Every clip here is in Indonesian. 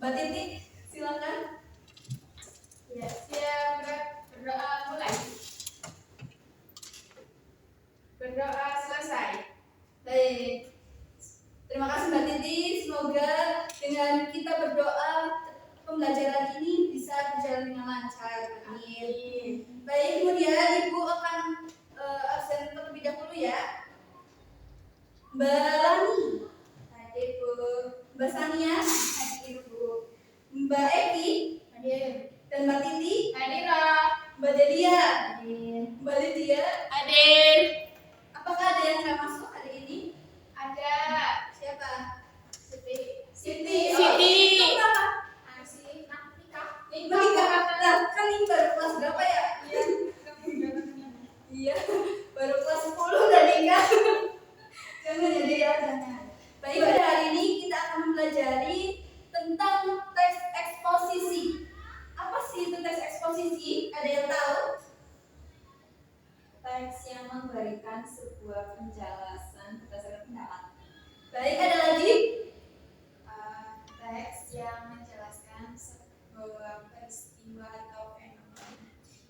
Mbak Titi, silakan. Ya, siap berdoa mulai. Berdoa selesai. Baik. Terima kasih Mbak Titi. Semoga dengan kita berdoa pembelajaran ini bisa berjalan dengan lancar. Amin. Baik, kemudian Ibu akan absen terlebih dahulu ya. Mbak Lani, hadir Bu. Mbak Sania, hadir Bu. Mbak Eki, hadir. Dan Mbak Titi, Hadir. Mbak Delia, Hadir. Mbak Lydia, Hadir. apakah ada yang nggak masuk hari ini? Ada. Siapa? Siti. Siti. Siti. Itu berapa? Asih. Nikah. Nah, kan ini baru kelas berapa ya? Iya, baru kelas 10 udah nikah. Jangan jadi ya, jangan. Baik, pada hari ini kita akan mempelajari tentang teks eksposisi. Apa sih itu teks eksposisi? Ada yang tahu? Teks yang memberikan sebuah penjelasan berdasarkan pendapat. Baik, ada lagi? Teks yang menjelaskan sebuah peristiwa atau fenomena.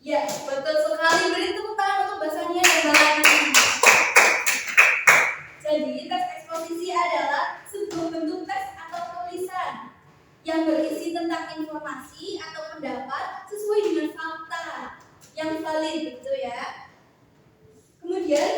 Ya, betul sekali. Beri tepuk tangan untuk bahasanya dan balanya. Jadi, teks eksposisi adalah sebuah bentuk teks atau tulisan yang berisi tentang informasi atau pendapat sesuai dengan fakta yang valid, begitu ya. Kemudian,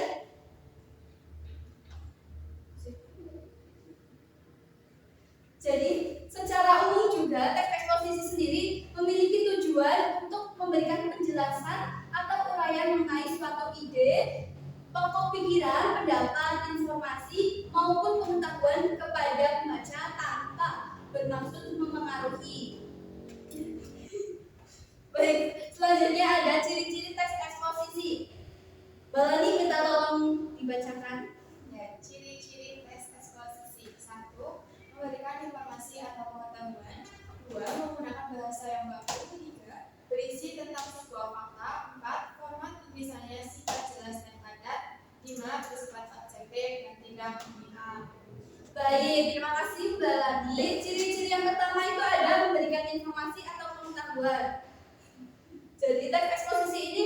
jadi secara umum juga teks eksposisi sendiri memiliki tujuan untuk memberikan penjelasan atau uraian mengenai suatu ide, pokok pikiran, pendapat, informasi maupun pengetahuan kepada pembaca tanpa bermaksud mempengaruhi. Baik, selanjutnya ada ciri-ciri teks eksposisi. Balani minta tolong dibacakan. Ya, ciri-ciri teks eksposisi. 1. Memberikan informasi atau pengetahuan. 2. Menggunakan bahasa yang baku. 3. Berisi tentang sebuah fakta. 4. Format tulisannya singkat, jelas, dan padat. 5. Bersifat objektif dan tidak memihak. Baik, terima kasih Mbak Lani. Ciri-ciri yang pertama itu ada memberikan informasi atau pengetahuan. Jadi teks eksposisi ini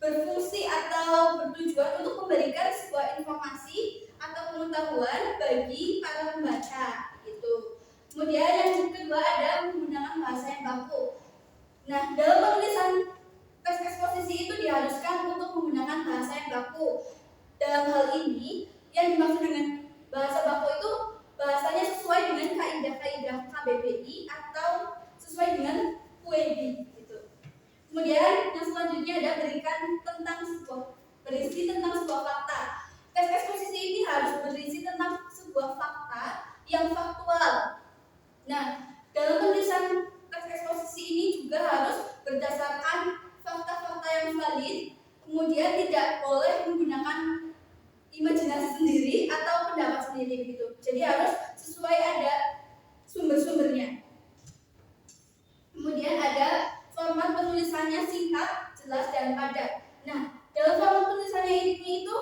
berfungsi atau bertujuan untuk memberikan sebuah informasi atau pengetahuan bagi para pembaca gitu. Kemudian yang kedua ada menggunakan bahasa yang baku. Nah, dalam penulisan teks eksposisi itu diharuskan untuk menggunakan bahasa yang baku. Dalam hal ini yang dimaksud dengan bahasa baku itu bahasanya sesuai dengan kaidah-kaidah KBBI atau sesuai dengan UED gitu. Kemudian yang selanjutnya ada berisi tentang sebuah fakta. Teks eksposisi ini harus berisi tentang sebuah fakta yang faktual. Nah, dalam penulisan teks eksposisi ini juga harus berdasarkan fakta-fakta yang valid. Kemudian tidak boleh menggunakan imajinasi sendiri atau pendapat sendiri begitu. Jadi harus sesuai ada sumber-sumbernya. Kemudian ada format penulisannya singkat, jelas, dan padat. Nah, dalam format penulisannya ini itu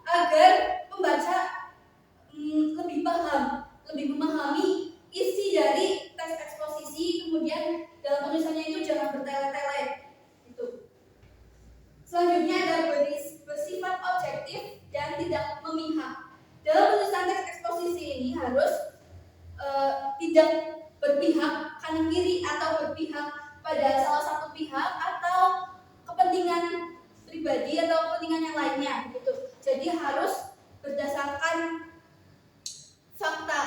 agar pembaca lebih paham, lebih memahami isi dari teks eksposisi. Kemudian dalam penulisannya itu jangan bertele-tele gitu. Selanjutnya ada bersifat objektif dan tidak memihak. Dalam penulisan teks eksposisi ini harus tidak berpihak kanan kiri atau berpihak pada salah satu pihak atau kepentingan pribadi atau kepentingan yang lainnya gitu. Jadi harus berdasarkan fakta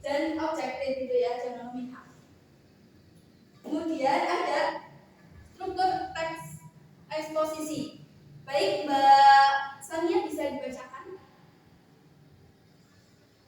dan objektif gitu ya, jangan memihak. Kemudian ada struktur teks eksposisi. Baik, Mbak Sania bisa dibacakan.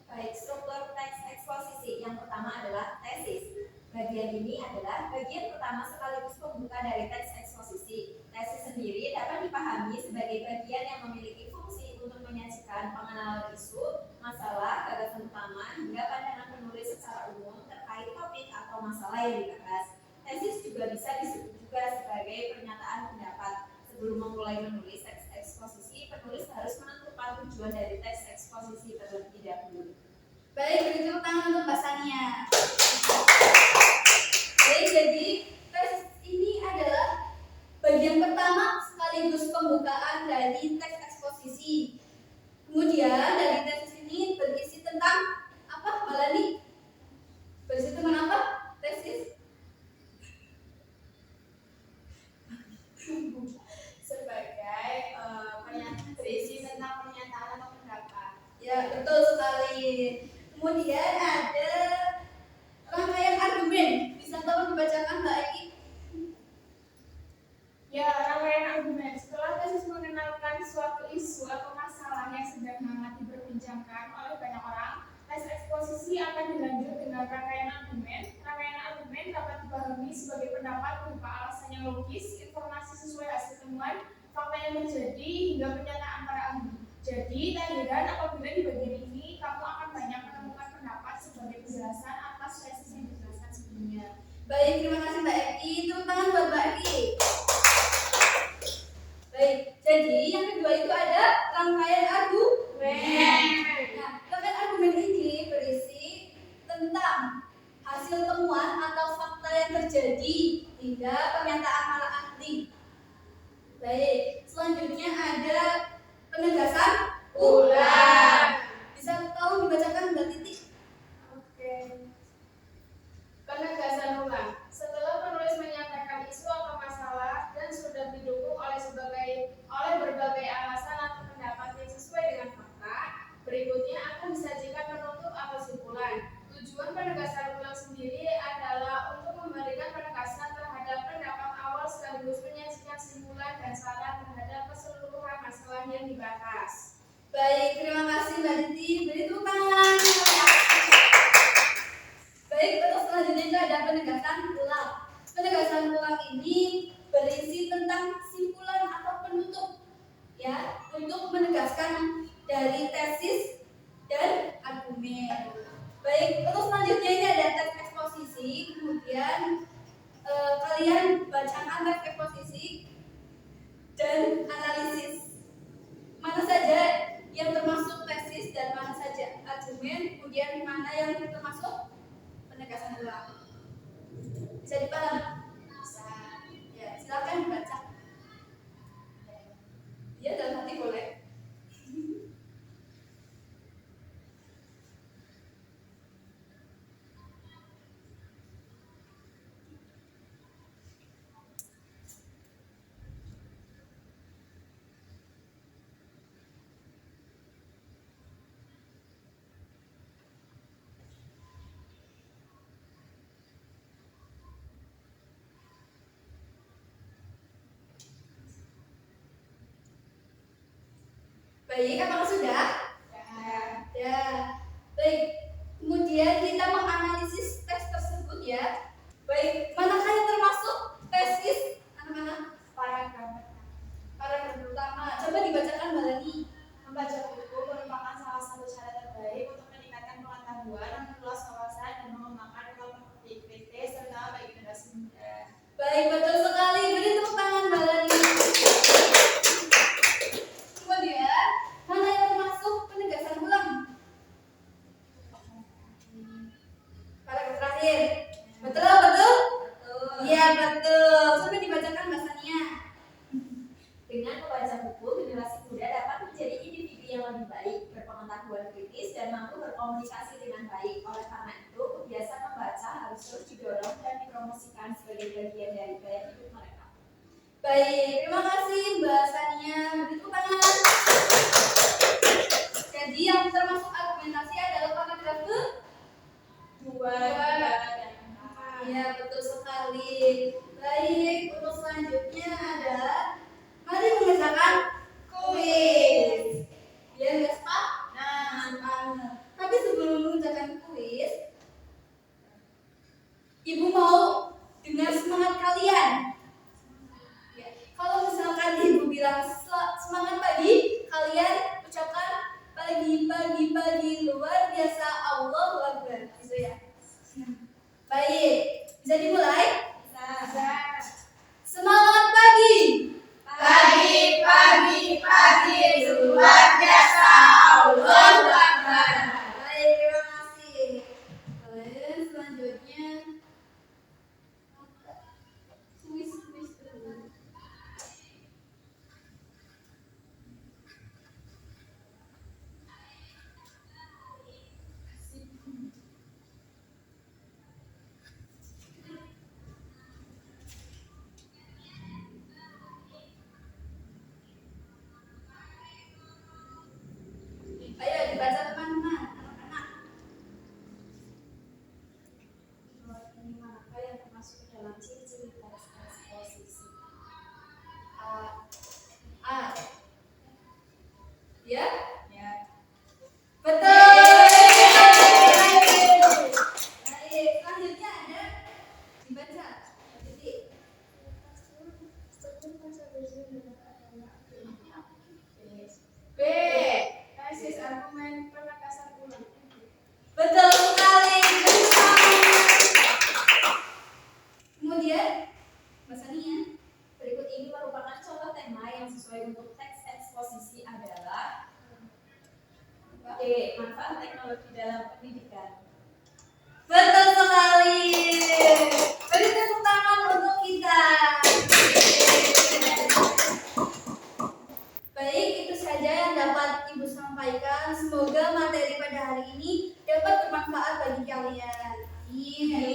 Baik, struktur teks eksposisi. Yang pertama adalah tesis. Bagian ini adalah bagian pertama sekaligus pembuka dari teks eksposisi. Tesis sendiri dapat dipahami sebagai bagian yang memiliki fungsi untuk menyajikan pengenalan isu, masalah, gagasan utama, hingga pandangan penulis secara umum terkait topik atau masalah yang dibahas. Tesis juga bisa disebut juga sebagai pernyataan pendapat. Sebelum memulai menulis teks eksposisi, penulis harus menentukan tujuan dari teks eksposisi terlebih dahulu. Baik, beri tepuk tangan untuk Mbak Sania. Baik, jadi tes ini adalah bagian pertama sekaligus pembukaan dari teks eksposisi. Kemudian dari tes ini berisi tentang apa, Mbak Lani? Berisi tentang apa? Tesis? Sebagai berisi tentang pernyataan atau pendapat. Ya, betul sekali. Kemudian ada rangkaian argumen. Bisa tolong dibacakan, Mbak Eki? Ya, rangkaian argumen. Setelah tesis mengenalkan suatu isu atau masalah yang sedang hangat diperbincangkan oleh banyak orang, tes eksposisi akan dilanjut dengan rangkaian argumen. Rangkaian argumen dapat dipahami sebagai pendapat berupa alasan yang logis, informasi sesuai hasil temuan, fakta yang terjadi, hingga pernyataan para ahli. Jadi, tak heran apabila di bagian ini kamu akan banyak menemukan pendapat sebagai penjelasan atas tesis yang dijelaskan sebelumnya. Baik, terima kasih Mbak Eki. Tepuk tangan buat Mbak Eki. Baik, jadi yang kedua itu ada rangkaian argumen. Nah, rangkaian argumen ini berisi tentang hasil temuan atau fakta yang terjadi hingga pernyataan para ahli. Baik, selanjutnya ada penegasan ulang. Bisa tolong dibacakan Mbak Titi? Oke. Penegasan ulang. Setelah penulis menyampaikan isu atau masalah dan sudah didukung oleh berbagai alasan atau pendapat yang sesuai dengan fakta, berikutnya akan disajikan penutup atau simpulan. Tujuan penegasan ulang sendiri adalah untuk memberikan penegasan terhadap pendapat awal sekaligus menyajikan simpulan dan saran terhadap keseluruhan masalah yang dibahas. Baik, terima kasih Mbak Titi. Beri tepuk tangan. Baik, untuk selanjutnya itu ada penegasan ulang. Penegasan ulang ini berisi tentang simpulan atau penutup, ya, untuk menegaskan dari tesis dan argumen. Baik, untuk selanjutnya ini ada teks eksposisi. Kemudian kalian bacakan teks eksposisi dan analisis mana saja yang termasuk tesis dan mana saja argumen, kemudian mana yang termasuk penegasan ulang. Bisa dipahami? Bisa. Ya, silakan dibaca. Ya, dalam hati boleh. Baik, apakah sudah? Ya. Baik. Kemudian kita menganalisis teks tersebut ya. Baik, manakah yang termasuk tesis? Anak-anak? Paragraf pertama. Coba dibacakan Mbak Lani. Membaca buku merupakan salah satu cara terbaik untuk meningkatkan pengetahuan, memperluas wawasan, dan mengembangkan kognitif kritis serta bagi generasi muda. Baik, betul sekali. Beri tepuk tangan Mbak Lani. Kemudian, mana yang termasuk penegasan ulang? Paragraf terakhir. Betul, betul? Iya, betul. Coba dibacakan Mbak Sania. Dengan membaca buku, generasi muda dapat menjadi individu yang lebih baik, berpengetahuan kritis, dan mampu berkomunikasi dengan baik. Oleh karena itu, kebiasaan membaca harus terus didorong dan dipromosikan sebagai bagian dari gaya hidup mereka. Baik, terima kasih Mbak Sania. Beri tepuk tangan. Jadi yang termasuk argumentasi adalah paragraf Dua, tiga, dan empat. Iya, betul sekali. Baik, untuk selanjutnya ada mari mengerjakan kuis. Ya, guys, Pak? Nah, tapi sebelum mengerjakan kuis, Ibu mau dengar semangat kalian. Ya, kalau misalkan Ibu bilang semangat pagi, kalian ucapkan pagi luar biasa, Allahu Akbar, gitu ya. Baik, bisa dimulai? Bisa. Semangat pagi. Pagi luar biasa, Allahu Akbar. Baik, terima kasih. teknologi dalam pendidikan. Betul sekali. Beri tepuk tangan untuk kita. Baik, itu saja yang dapat Ibu sampaikan. Semoga materi pada hari ini dapat bermanfaat bagi kalian. Amin.